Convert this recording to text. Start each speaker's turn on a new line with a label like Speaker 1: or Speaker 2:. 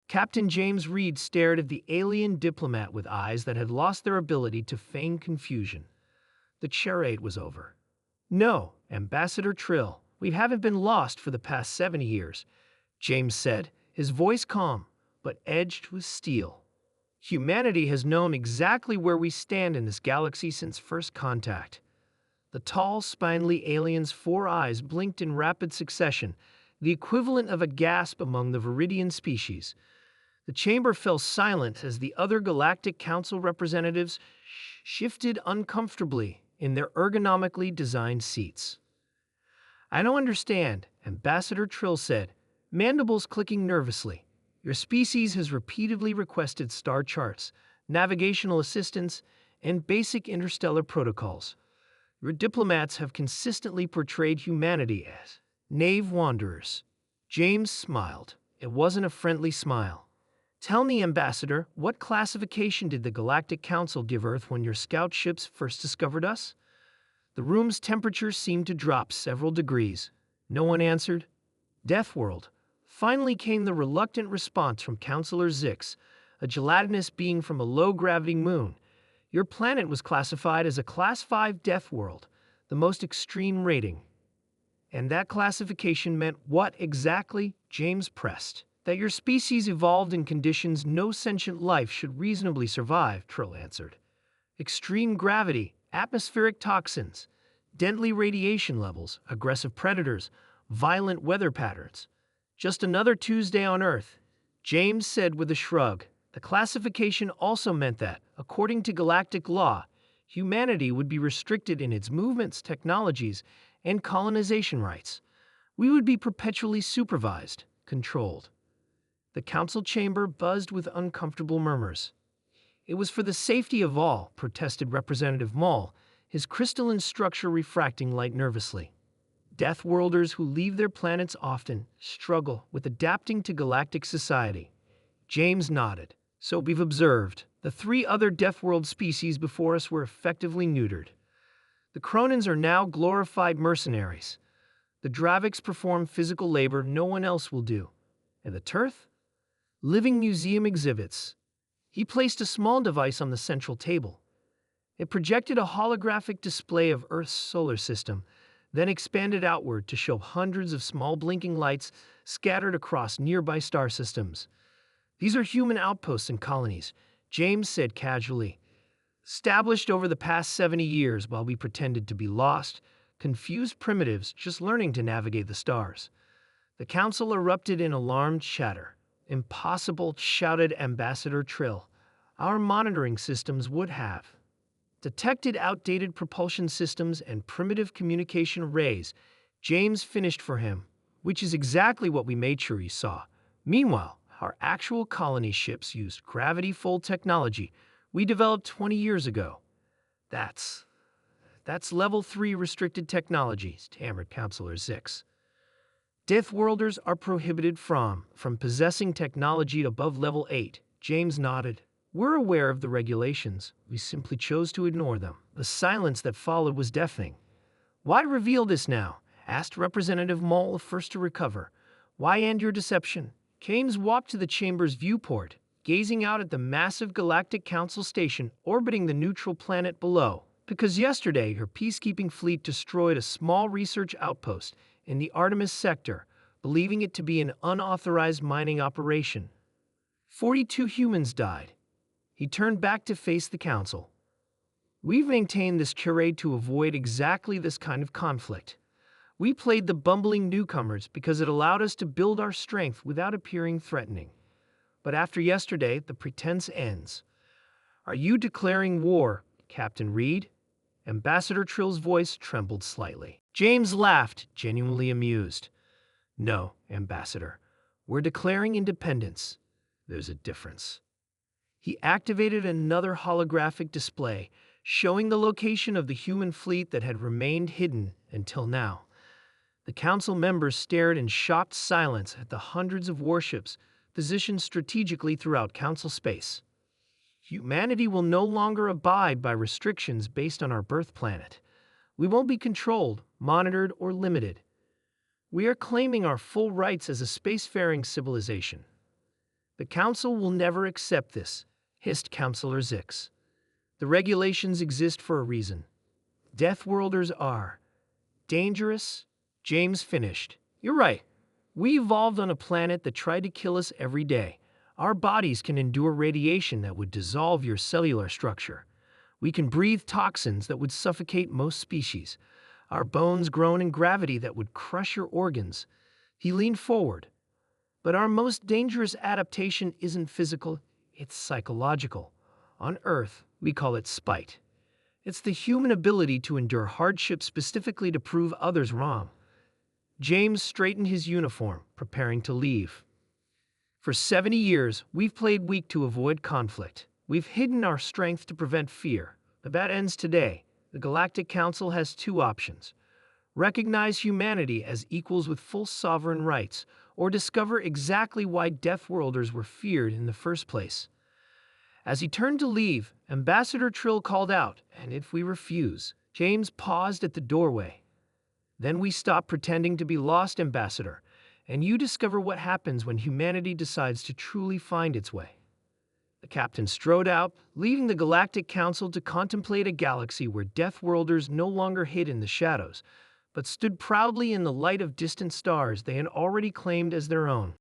Speaker 1: Captain James Reed stared at the alien diplomat with eyes that had lost their ability to feign confusion. The charade was over. "No, Ambassador Trill, we haven't been lost for the past 70 years, James said, his voice calm, but edged with steel. Humanity has known exactly where we stand in this galaxy since first contact. The tall, spindly alien's 4 eyes blinked in rapid succession, the equivalent of a gasp among the Viridian species. The chamber fell silent as the other Galactic Council representatives shifted uncomfortably in their ergonomically designed seats. "I don't understand," Ambassador Trill said, mandibles clicking nervously. "Your species has repeatedly requested star charts, navigational assistance, and basic interstellar protocols. Your diplomats have consistently portrayed humanity as naive wanderers." James smiled. It wasn't a friendly smile. "Tell me, Ambassador, what classification did the Galactic Council give Earth when your scout ships first discovered us?" The room's temperature seemed to drop several degrees. No one answered. "Deathworld." Finally came the reluctant response from Counselor Zix, a gelatinous being from a low-gravity moon. "Your planet was classified as a Class 5 Deathworld, the most extreme rating." "And that classification meant what exactly?" James pressed. "That your species evolved in conditions no sentient life should reasonably survive," Trill answered. "Extreme gravity, atmospheric toxins, deadly radiation levels, aggressive predators, violent weather patterns. Just another Tuesday on Earth," James said with a shrug. The classification also meant that, according to galactic law, humanity would be restricted in its movements, technologies, and colonization rights. We would be perpetually supervised, controlled. The council chamber buzzed with uncomfortable murmurs. "It was for the safety of all," protested Representative Maul, his crystalline structure refracting light nervously. "Deathworlders who leave their planets often struggle with adapting to galactic society." James nodded. "So we've observed. The 3 other Deathworld species before us were effectively neutered. The Cronins are now glorified mercenaries. The Draviks perform physical labor no one else will do. And the Turth? Living museum exhibits." He placed a small device on the central table. It projected a holographic display of Earth's solar system, then expanded outward to show hundreds of small blinking lights scattered across nearby star systems. "These are human outposts and colonies," James said casually. "Established over the past 70 years while we pretended to be lost, confused primitives just learning to navigate the stars." The council erupted in alarmed chatter. "Impossible," shouted Ambassador Trill. "Our monitoring systems would have detected outdated propulsion systems and primitive communication arrays." James finished for him, "which is exactly what we made sure you saw. Meanwhile, our actual colony ships used gravity-fold technology we developed 20 years ago. That's level 3 restricted technology," stammered Counselor Zix. "Deathworlders are prohibited from possessing technology above level 8, James nodded. "We're aware of the regulations. We simply chose to ignore them." The silence that followed was deafening. "Why reveal this now?" asked Representative Mole, first to recover. "Why end your deception?" James walked to the chamber's viewport, gazing out at the massive Galactic Council station orbiting the neutral planet below. "Because yesterday her peacekeeping fleet destroyed a small research outpost in the Artemis sector, believing it to be an unauthorized mining operation. 42 humans died." He turned back to face the council. "We've maintained this charade to avoid exactly this kind of conflict. We played the bumbling newcomers because it allowed us to build our strength without appearing threatening. But after yesterday, the pretense ends." "Are you declaring war, Captain Reed?" Ambassador Trill's voice trembled slightly. James laughed, genuinely amused. "No, Ambassador. We're declaring independence. There's a difference." He activated another holographic display, showing the location of the human fleet that had remained hidden until now. The council members stared in shocked silence at the hundreds of warships positioned strategically throughout council space. "Humanity will no longer abide by restrictions based on our birth planet. We won't be controlled, monitored, or limited. We are claiming our full rights as a spacefaring civilization." The Council will never accept this, hissed Councillor Zix. The regulations exist for a reason. Deathworlders are dangerous. James finished. You're right. We evolved on a planet that tried to kill us every day. Our bodies can endure radiation that would dissolve your cellular structure. We can breathe toxins that would suffocate most species. Our bones groan in gravity that would crush your organs. He leaned forward. But our most dangerous adaptation isn't physical, it's psychological. On Earth, we call it spite. It's the human ability to endure hardship specifically to prove others wrong. James straightened his uniform, preparing to leave. For 70 years, we've played weak to avoid conflict. We've hidden our strength to prevent fear. But that ends today. The Galactic Council has two options. Recognize humanity as equals with full sovereign rights, or discover exactly why Deathworlders were feared in the first place. As he turned to leave, Ambassador Trill called out, "And if we refuse?" James paused at the doorway. "Then we stop pretending to be lost, Ambassador, and you discover what happens when humanity decides to truly find its way." The captain strode out, leaving the Galactic Council to contemplate a galaxy where Deathworlders no longer hid in the shadows, but stood proudly in the light of distant stars they had already claimed as their own.